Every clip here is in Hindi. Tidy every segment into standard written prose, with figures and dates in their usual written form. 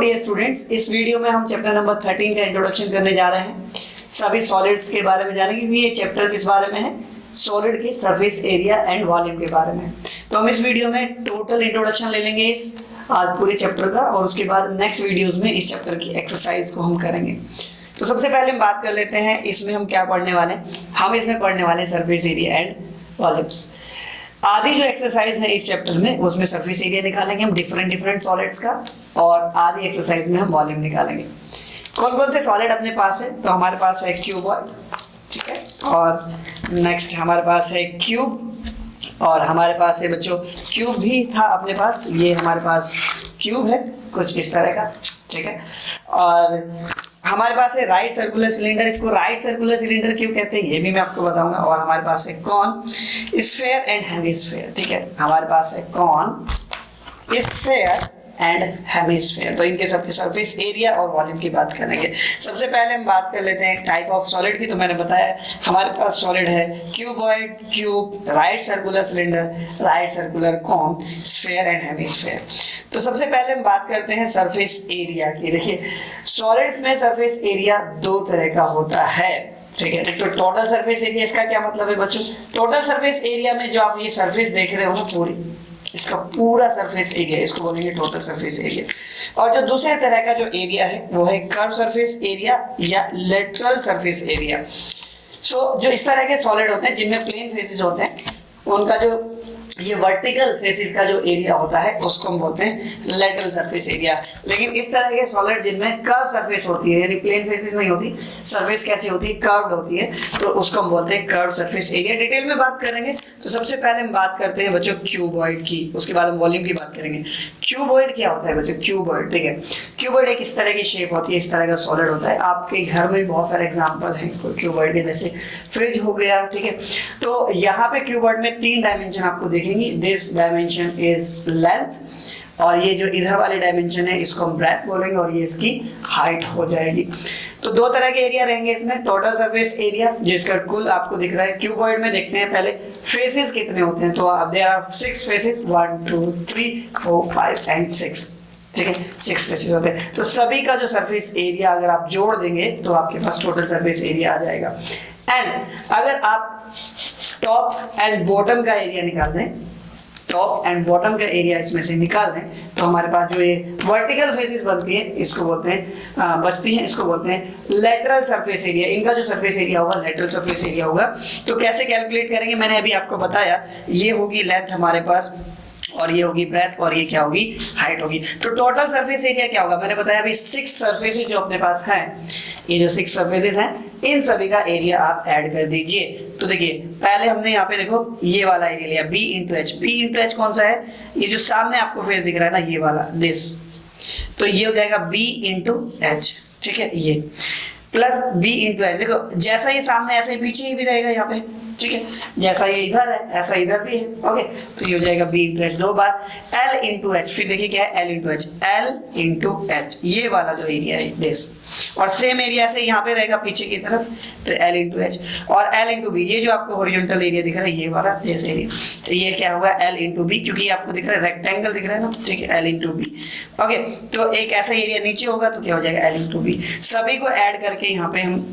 डियर स्टूडेंट्स, इस वीडियो में हम चैप्टर नंबर 13 का इंट्रोडक्शन करने जा रहे हैं। सभी सॉलिड्स के बारे में जानेंगे कि ये चैप्टर किस बारे में है, सॉलिड के सरफेस एरिया एंड वॉल्यूम के बारे में। तो हम इस वीडियो में टोटल इंट्रोडक्शन ले लेंगे इस आज पूरे चैप्टर का, और उसके बाद नेक्स्ट वीडियोस में इस चैप्टर की एक्सरसाइज को हम करेंगे। तो सबसे पहले हम बात कर लेते हैं इसमें हम क्या पढ़ने वाले हैं। हम इसमें पढ़ने वाले हैं सरफेस एरिया एंड वॉल्यूम्स। आधी जो एक्सरसाइज है इस चैप्टर में उसमें सरफेस एरिया निकालेंगे हम डिफरेंट सॉलिड्स का, और आधी एक्सरसाइज में हम वॉल्यूम निकालेंगे। कौन कौन से सॉलिड अपने पास है, तो हमारे पास है क्यूबॉइड, ठीक है, और नेक्स्ट हमारे पास है क्यूब, और हमारे पास है बच्चों क्यूब भी था अपने पास, ये हमारे पास क्यूब है कुछ इस तरह का, ठीक है। और हमारे पास है राइट सर्कुलर सिलेंडर, इसको राइट सर्कुलर सिलेंडर क्यों कहते हैं ये भी मैं आपको बताऊंगा। और हमारे पास है कॉन, स्फीयर एंड हेमिस्फीयर, ठीक है। हमारे पास है कॉन, स्फीयर एंड हेमिस्फीयर। तो इनके सबके सरफेस एरिया और वॉल्यूम की बात करेंगे। सबसे पहले हम बात कर लेते हैं टाइप ऑफ सॉलिड की। तो मैंने बताया हमारे पास सॉलिड है cuboid, cube, right circular cylinder, right circular cone, sphere and hemisphere. तो सबसे पहले हम बात करते हैं सरफेस एरिया की। देखिए सॉलिड्स में सरफेस एरिया दो तरह का होता है, ठीक है। एक तो टोटल सरफेस एरिया, इसका क्या मतलब है बच्चों, टोटल सरफेस एरिया में जो आप ये सरफेस देख रहे हो ना पूरी, इसका पूरा सरफेस एरिया, इसको बोलेंगे टोटल सरफेस एरिया। और जो दूसरे तरह का जो एरिया है वो है कर्व सरफेस एरिया या लेटरल सरफेस एरिया। सो जो इस तरह के सॉलिड होते हैं जिनमें प्लेन फेसेस होते हैं, उनका जो ये वर्टिकल फेसेस का जो एरिया होता है उसको हम बोलते हैं लेटरल सरफेस एरिया। लेकिन इस तरह के सॉलिड जिनमें कर्व सरफेस होती है, यानी प्लेन फेसेस नहीं होती, सरफेस कैसी होती है, कर्व्ड होती है, तो उसको हम बोलते हैं कर्व सरफेस एरिया। डिटेल में बात करेंगे। तो सबसे पहले हम बात करते हैं बच्चों क्यूबॉइड की, उसके बाद हम वॉल्यूम की बात करेंगे। क्यूबॉइड क्या होता है बच्चों, क्यूबॉइड, ठीक है। क्यूबॉइड एक इस तरह की शेप होती है, इस तरह का सॉलिड होता है। आपके घर में बहुत सारे एग्जाम्पल हैं क्यूबॉइड के, जैसे फ्रिज हो गया, ठीक है। तो यहाँ पे क्यूबॉइड में 3 डायमेंशन आपको देखेंगी। दिस डायमेंशन इज लेंथ, और ये जो इधर वाले डायमेंशन है इसको हम ब्रेथ बोलेंगे, और ये इसकी हाइट हो जाएगी। तो दो तरह के एरिया रहेंगे इसमें, टोटल सरफेस एरिया जिसका कुल आपको दिख रहा है। क्यूबॉइड में देखते हैं पहले फेसेस कितने होते हैं। तो देयर आर 6 फेसेस, 1 2 3 4 5 एंड 6, ठीक है, 6 फेसेस होते हैं। तो सभी का जो सरफेस एरिया अगर आप जोड़ देंगे तो आपके पास टोटल सरफेस एरिया आ जाएगा। एंड अगर आप टॉप एंड बॉटम का एरिया निकाल दें, टॉप एंड बॉटम का एरिया इसमें से निकाल दें, तो हमारे पास जो ये वर्टिकल फेसेस बनती है इसको बोलते हैं बचती हैं, इसको बोलते हैं लेटरल सरफेस एरिया। इनका जो सरफेस एरिया होगा लेटरल सरफेस एरिया होगा। तो कैसे कैलकुलेट करेंगे, मैंने अभी आपको बताया, ये होगी लेंथ हमारे पास, और ये होगी ब्रेथ, और ये क्या होगी, हाइट होगी। तो टोटल सरफेस एरिया क्या होगा, मैंने बताया अभी 6 सरफेसेस जो अपने पास हैं, ये जो 6 सरफेसेस हैं इन सभी का एरिया आप ऐड कर दीजिए। तो देखिए पहले हमने यहाँ पे देखो ये वाला एरिया लिया B into H. B into H कौन सा है, ये जो सामने आपको फेस दिख रहा है ना, ये वाला दिस, तो ये हो जाएगा B इंटू एच, ठीक है, ये प्लस B इंटू एच। देखो जैसा ये सामने ऐसे ही पीछे ही भी रहेगा यहाँ पे, ठीक है, जैसा ये इधर है ऐसा इधर भी है, ओके। तो ये हो जाएगा B इंटू एच, 2 बार L इंटू एच, फिर देखिए क्या है L into H, L into H, ये वाला जो एरिया है दिस, और सेम एरिया से यहाँ पे रहेगा पीछे की तरफ, तो L इंटू एच, और L इंटू बी, ये जो आपको हॉरिजॉन्टल एरिया दिख रहा है ये वाला दिस एरिया, तो ये क्या होगा L इंटू बी, क्योंकि आपको दिख रहा है रेक्टेंगल दिख रहा है ना, ठीक है, L इंटू बी, ओके। तो एक ऐसा एरिया नीचे होगा तो क्या हो जाएगा L इंटू बी। सभी को ऐड करके यहाँ पे हम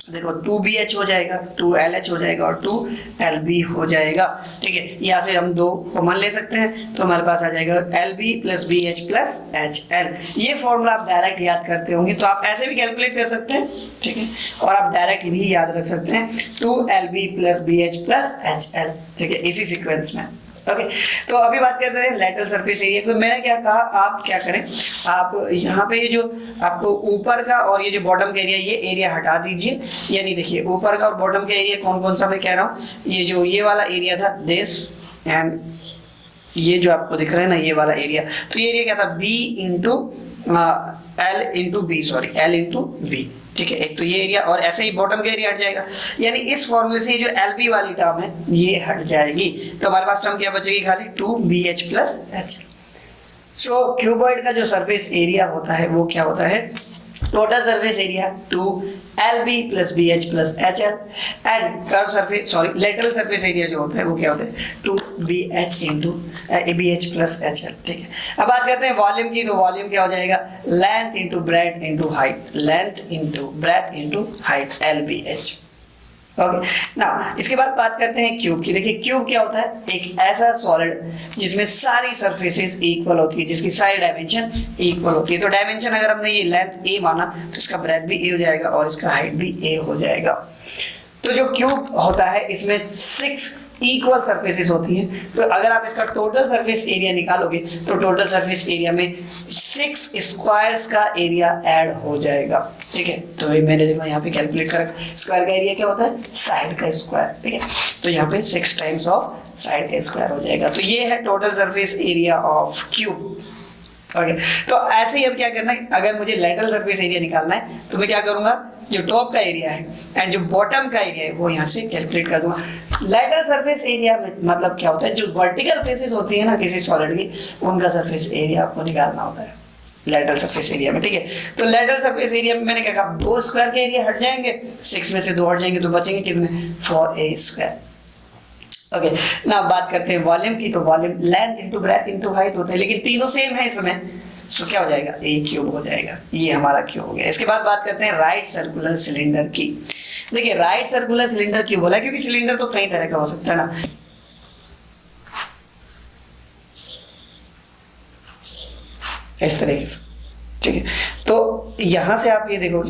देखो 2BH हो जाएगा, 2LH हो जाएगा, और 2LB हो जाएगा, ठीक है। यहाँ से हम 2 कॉमन ले सकते हैं, तो हमारे पास आ जाएगा LB plus BH plus HL। ये फॉर्मूला आप डायरेक्ट याद करते होंगे, तो आप ऐसे भी कैलकुलेट कर सकते हैं, ठीक है, और आप डायरेक्ट भी याद रख सकते हैं 2LB plus BH plus HL, ठीक है, इसी सीक्वेंस में, ओके। तो अभी बात करते हैं लेटरल सरफेस एरिया। तो मैंने क्या कहा, आप क्या करें, आप यहाँ पे ये जो आपको ऊपर का और ये जो बॉटम का एरिया, ये एरिया हटा दीजिए। यानी देखिए ऊपर का और बॉटम का एरिया कौन कौन सा मैं कह रहा हूँ, ये जो ये वाला एरिया था दिस, एंड ये जो आपको दिख रहा है ना ये वाला एरिया, तो ये एरिया क्या था B into L into B, sorry L into B, ठीक है। एक तो ये एरिया, और ऐसे ही बॉटम का एरिया हट जाएगा, यानी इस फॉर्मूले से जो LB वाली टर्म है ये हट जाएगी। तो हमारे पास टर्म क्या बचेगी, खाली 2BH प्लस H। सो क्यूबॉइड का जो सरफेस एरिया होता है वो क्या होता है, total surface area 2LB plus BH plus HL and curve surface lateral surface area जो होता है वो क्या होता है 2BH into BH plus HL। ठीक है, अब बात करते हैं वॉल्यूम की। तो वॉल्यूम क्या हो जाएगा length into breadth into height, length into breadth into height LBH। Okay, now इसके बाद बात करते हैं क्यूब की। देखिए क्यूब क्या होता है, एक ऐसा सॉलिड जिसमें सारी सरफेसेस इक्वल होती है, जिसकी सारी डायमेंशन इक्वल होती है। तो डायमेंशन अगर हमने ये लेंथ a माना तो इसका ब्रेथ भी a हो जाएगा और इसका हाइट भी a हो जाएगा। तो जो क्यूब होता है इसमें 6 इक्वल सरफेसेस होती हैं। तो अगर आप इसका टोटल सरफेस एरिया निकालोगे तो टोटल सरफेस एरिया में 6 स्क्वायर्स का एरिया ऐड हो जाएगा। ठीक है, तो मैंने देखो यहाँ पे कैलकुलेट कर, स्क्वायर का एरिया क्या होता है साइड का स्क्वायर। ठीक है, तो यहाँ पे 6 टाइम्स ऑफ साइड का स्क्वायर हो जाएगा। तो ये है total surface area of cube. Okay, तो ऐसे ही अब क्या करना है, अगर मुझे लेटरल सरफेस एरिया निकालना है तो मैं क्या करूंगा, जो टॉप का एरिया है एंड जो बॉटम का एरिया है वो यहाँ से कैलकुलेट कर दूंगा। लेटरल सरफेस एरिया में मतलब क्या होता है, जो वर्टिकल फेसेस होती है ना किसी सॉलिड की, उनका सरफेस एरिया आपको निकालना होता है लेटरल सरफेस एरिया में। ठीक है, तो लेटरल सरफेस एरिया में मैंने क्या कहा 2 स्क्वायर के एरिया हट जाएंगे, 6 में से 2 हट जाएंगे तो बचेंगे कितने 4a स्क्वायर। ओके, ना बात करते हैं वॉल्यूम की। तो volume length into breadth into height होता है, लेकिन तीनों सेम है इसमें, सो क्या हो जाएगा a क्यूब हो जाएगा। ये हमारा क्यूब हो गया। इसके बाद बात करते हैं राइट सर्कुलर सिलेंडर की। देखिए राइट सर्कुलर सिलेंडर क्यों बोला, क्योंकि सिलेंडर तो कई तरह का हो सकता है ना। इस तरीके से, ठीक है, तो यहां से आप ये देखो,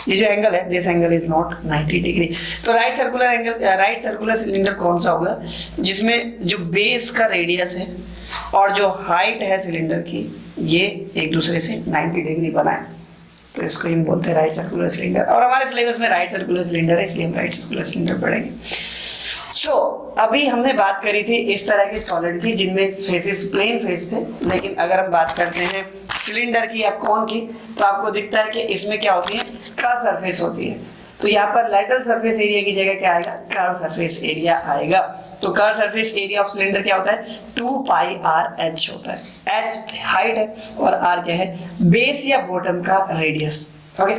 ये जो एंगल है this angle is not 90 degree. तो right circular angle, right circular cylinder कौन सा होगा, जिसमें जो बेस का रेडियस है और जो हाइट है सिलेंडर की ये एक दूसरे से 90 डिग्री बनाए, तो इसको हम बोलते हैं राइट सर्कुलर सिलेंडर। और हमारे सिलेबस में राइट सर्कुलर सिलेंडर है, इसलिए हम राइट सर्कुलर सिलेंडर पढ़ेंगे। सो अभी हमने बात करी थी इस तरह की सॉलिड की जिनमें फेसेस प्लेन फेस थे, लेकिन अगर हम बात करते हैं सिलेंडर की या कौन की, तो आपको दिखता है कि इसमें क्या होती है कर्व सरफेस होती है। तो यहाँ पर लेटरल सरफेस एरिया की जगह क्या आएगा कर्व सरफेस एरिया आएगा। तो curve surface area of cylinder क्या होता है 2πRh होता है। h हाइट है और r क्या है बेस या बॉटम का radius. Okay,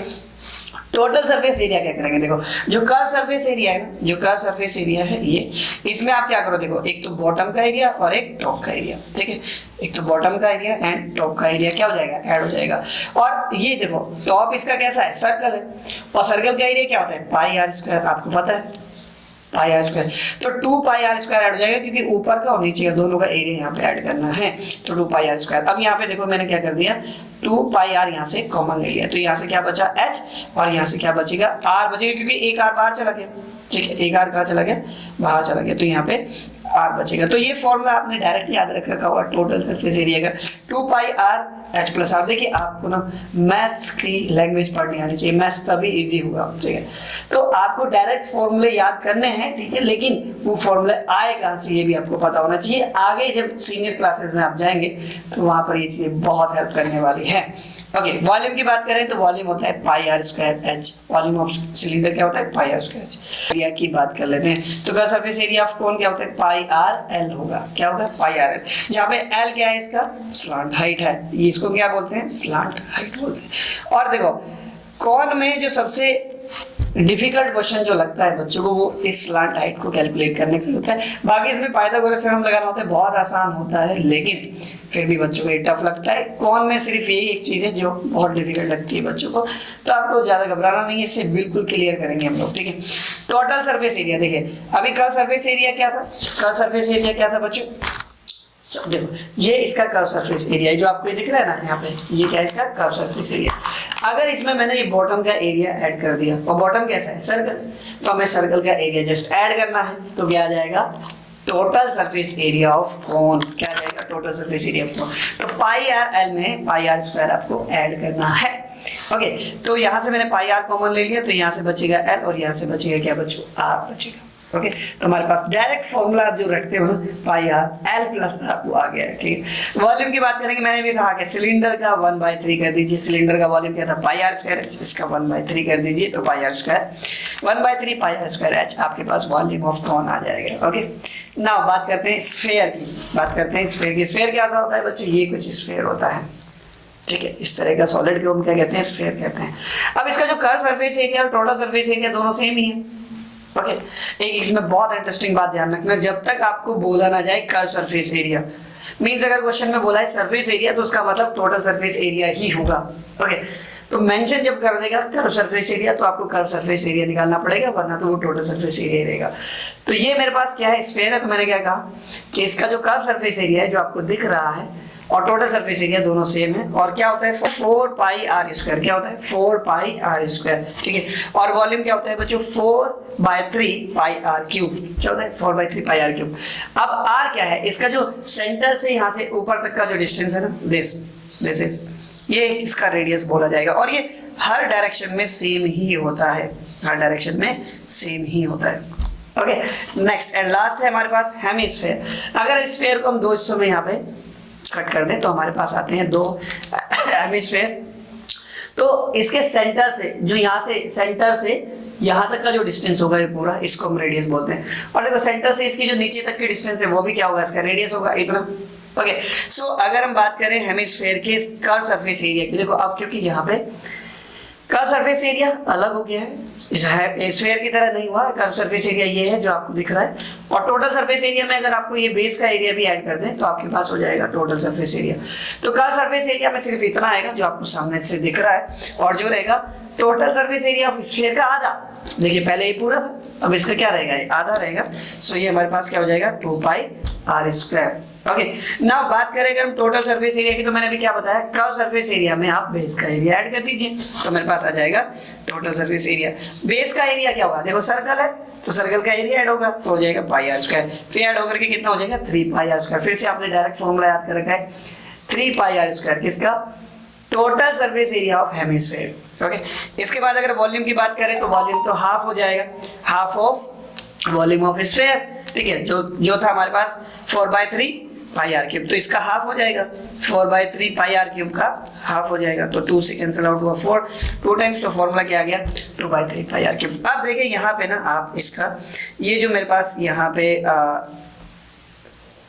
total surface area क्या करेंगे, देखो जो कर्व सरफेस एरिया है ना, जो कर्व सरफेस एरिया है ये, इसमें आप क्या करो, देखो एक तो बॉटम का एरिया और एक टॉप का एरिया। ठीक है, एक तो बॉटम का एरिया एंड टॉप का एरिया क्या हो जाएगा ऐड हो जाएगा। और ये देखो टॉप इसका कैसा है सर्कल है, और सर्कल का एरिया क्या होता है πr², आपको पता है πr²। तो 2πr² ऐड हो जाएगा, क्योंकि ऊपर का और नीचे का दोनों का एरिया यहाँ पे ऐड करना है, तो 2πr²। अब यहाँ पे देखो मैंने क्या कर दिया 2πr यहाँ से कॉमन ले लिया, तो यहाँ से क्या बचा h और यहाँ से क्या बचेगा r बचेगा, क्योंकि एक r बाहर चला गया। ठीक है, एक r कहाँ चला गया बाहर चला गया, तो यहाँ पे r बचेगा। तो ये फॉर्मूला आपने डायरेक्ट याद रख रखा होगा टोटल सरफेस एरिया का 2πr h प्लस r। देखिए आपको ना मैथ्स की लैंग्वेज पढ़नी आनी चाहिए, मैथ्स तभी इजी होगा। ठीक है, तो आपको डायरेक्ट फॉर्मूले याद करने हैं, ठीक है, लेकिन वो फॉर्मूले आए कहाँ से ये भी आपको पता होना चाहिए। आगे जब सीनियर क्लासेस में आप जाएंगे तो वहां पर ये चीजें बहुत हेल्प करने वाली है। ओके, वॉल्यूम की बात करें तो वॉल्यूम होता है πr²h। वॉल्यूम ऑफ सिलेंडर क्या होता है πr²h। एरिया की बात कर लेते हैं, तो curve surface area of cone क्या होता है πrl होगा। क्या होगा πrl, जहाँ पे l क्या है इसका स्लांट हाइट है, ये इसको क्या बोलते हैं स्लांट हाइट बोलते हैं। और देखो कौन में जो सबसे डिफिकल्ट क्वेश्चन जो लगता है बच्चों को वो इस स्लांट हाइट को कैलकुलेट करने का होता है। बाकी इसमें पाइथागोरस थ्योरम लगाना होता है, बहुत आसान होता है, लेकिन फिर भी बच्चों को ये टफ लगता है। कौन में सिर्फ यही एक चीज है जो बहुत डिफिकल्ट लगती है बच्चों को, तो आपको ज्यादा घबराना नहीं है, इससे बिल्कुल क्लियर करेंगे हम लोग। ठीक है, टोटल सरफेस एरिया देखिए, अभी कर्व सरफेस एरिया क्या था, कर्व सरफेस एरिया क्या था बच्चों, देखो ये इसका कर्व सरफेस एरिया है जो आपको दिख रहा है ना यहाँ पे, ये क्या है इसका कर्व सरफेस एरिया। अगर इसमें मैंने ये बॉटम का एरिया ऐड कर दिया, और बॉटम कैसा है सर्कल, तो हमें सर्कल का एरिया जस्ट ऐड करना है, तो क्या आ जाएगा total surface area of cone. क्या आ जाएगा total surface area of cone, तो πrl में πr² आपको ऐड करना है। ओके, तो यहाँ से मैंने πr कॉमन ले लिया, तो यहाँ से बचेगा l और यहाँ से बचेगा क्या बच्चों r बचेगा। ओके, तो हमारे पास डायरेक्ट फॉर्मूला आप जो रखते हो ना πrl प्लस आपको आ गया है। ठीक है, वॉल्यूम की बात करेंगे, मैंने भी कहा कि सिलेंडर का 1/3 कर दीजिए। सिलेंडर का वॉल्यूम क्या था πr², इसका 1/3 कर दीजिए, तो πr², 1/3 πr²h आपके पास वॉल्यूम ऑफ कोन आ जाएगा। ओके, नाउ बात करते हैं स्फीयर की, बात करते हैं स्फीयर की। स्फीयर क्या होता है बच्चों, ये कुछ स्फीयर होता है। ठीक है, इस तरह का सॉलिड को हम क्या कहते हैं, स्फीयर कहते हैं। अब इसका जो कर्व सरफेस एरिया और टोटल सरफेस एरिया दोनों सेम ही है। ओके, एक इसमें बहुत इंटरेस्टिंग बात ध्यान रखना, जब तक आपको बोला ना जाए कर्व सरफेस एरिया, मींस अगर क्वेश्चन में बोला है सरफेस एरिया तो उसका मतलब टोटल सरफेस एरिया ही होगा। ओके, तो मेंशन जब कर देगा कर्व सरफेस एरिया तो आपको कर्व सरफेस एरिया निकालना पड़ेगा, वरना तो वो टोटल सरफेस एरिया रहेगा। तो ये मेरे पास क्या है, स्फीयर है, तो मैंने क्या कहा कि इसका जो कर्व सरफेस एरिया है जो आपको दिख रहा है और टोटल सरफेस एरिया दोनों सेम है। और क्या होता है 4 पाई आर स्क्वायर, क्या होता है 4 पाई आर स्क्वायर, ठीक है। और वॉल्यूम क्या होता है बच्चों 4/3 पाई आर क्यूब, क्या होता है 4/3 पाई आर क्यूब। अब आर क्या है, इसका जो सेंटर से यहाँ से ऊपर तक का जो डिस्टेंस है ना, दिस इज, ये इसका रेडियस बोला जाएगा। और ये हर डायरेक्शन में सेम ही होता है, हर डायरेक्शन में सेम ही होता है। ओके, नेक्स्ट एंड लास्ट है हमारे पास हेमिस्फीयर। अगर स्फीयर को हम दो हिस्सों में यहाँ पे कट कर दें तो हमारे पास आते हैं दो हेमिस्फीयर। तो इसके सेंटर से, जो यहाँ से सेंटर से यहाँ तक का जो डिस्टेंस होगा ये पूरा, इसको हम रेडियस बोलते हैं। और देखो सेंटर से इसकी जो नीचे तक की डिस्टेंस है वो भी क्या होगा, इसका रेडियस होगा इतना। ओके, सो अगर हम बात करें हेमिस्फीयर के कर्व सरफेस एरिया की, देखो अब क्योंकि यहाँ पे कर्व सरफेस एरिया अलग हो गया है, स्फीयर की तरह नहीं हुआ, कर्व सरफेस एरिया ये है जो आपको दिख रहा है। और टोटल सरफेस एरिया में अगर आपको ये बेस का एरिया भी ऐड कर दें तो आपके पास हो जाएगा टोटल सरफेस एरिया। तो कर्व सरफेस एरिया में सिर्फ इतना आएगा जो आपको सामने से दिख रहा है, और जो रहेगा total surface area of sphere का आधा। देखिए पहले ये पूरा था, अब इसका क्या रहेगा, ये आधा रहेगा। सो ये हमारे पास क्या हो जाएगा 2 पाई आर स्क्वायर। ओके, नाउ बात करें अगर हम टोटल सरफेस एरिया की, तो मैंने अभी क्या बताया, कर्व सरफेस एरिया में आप बेस का एरिया ऐड कर दीजिए तो मेरे पास आ जाएगा टोटल सरफेस एरिया। बेस का एरिया क्या होगा, देखो सर्कल है तो सर्कल का एरिया ऐड होगा तो हो जाएगा पाई आर स्क्वायर। तो ऐड होकर के कितना हो जाएगा 3 पाई आर स्क्वायर। फिर से आपने डायरेक्ट फॉर्मूला याद कर रखा है 3 पाई आर स्क्वायर, किसका, total surface area of hemisphere. Okay, इसके बाद अगर वॉल्यूम की बात करें तो वॉल्यूम तो हाफ हो जाएगा, half of volume of sphere, ठीक है। जो था हमारे पास 4/3 पाई आर क्यूब, तो इसका हाफ हो जाएगा, 4/3 पाई आर क्यूब का हाफ हो जाएगा। तो 2 से कैंसिल आउट हुआ 4, 2 टाइम्स, तो फॉर्मूला क्या आ गया 2/3 पाई आर क्यूब। अब देखिए यहाँ पे ना आप इसका, ये जो मेरे पास यहाँ पे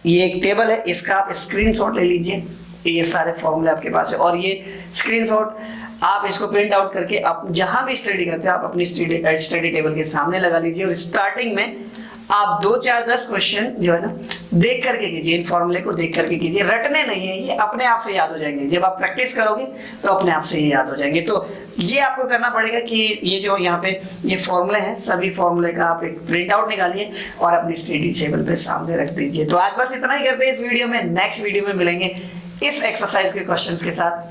ये एक टेबल है, इसका आप स्क्रीनशॉट ले लीजिए, ये सारे फॉर्मूले आपके पास है। और ये स्क्रीनशॉट आप इसको प्रिंट आउट करके आप जहां भी स्टडी करते हैं आप अपनी स्टडी टेबल के सामने लगा लीजिए, और स्टार्टिंग में आप 2, 4, 10 क्वेश्चन जो है ना देख करके कीजिए, इन फॉर्मूले को देख करके कीजिए, रटने नहीं है, ये अपने आप से याद हो जाएंगे। जब आप प्रैक्टिस करोगे तो अपने आप से ये याद हो जाएंगे। तो ये आपको करना पड़ेगा कि ये जो यहाँ पे ये फॉर्मूले हैं, सभी फॉर्मूले का आप एक प्रिंट आउट निकालिए और अपनी स्टडी टेबल पे सामने रख दीजिए। तो आज बस इतना ही करते हैं इस वीडियो में, नेक्स्ट वीडियो में मिलेंगे इस एक्सरसाइज के क्वेश्चंस के साथ।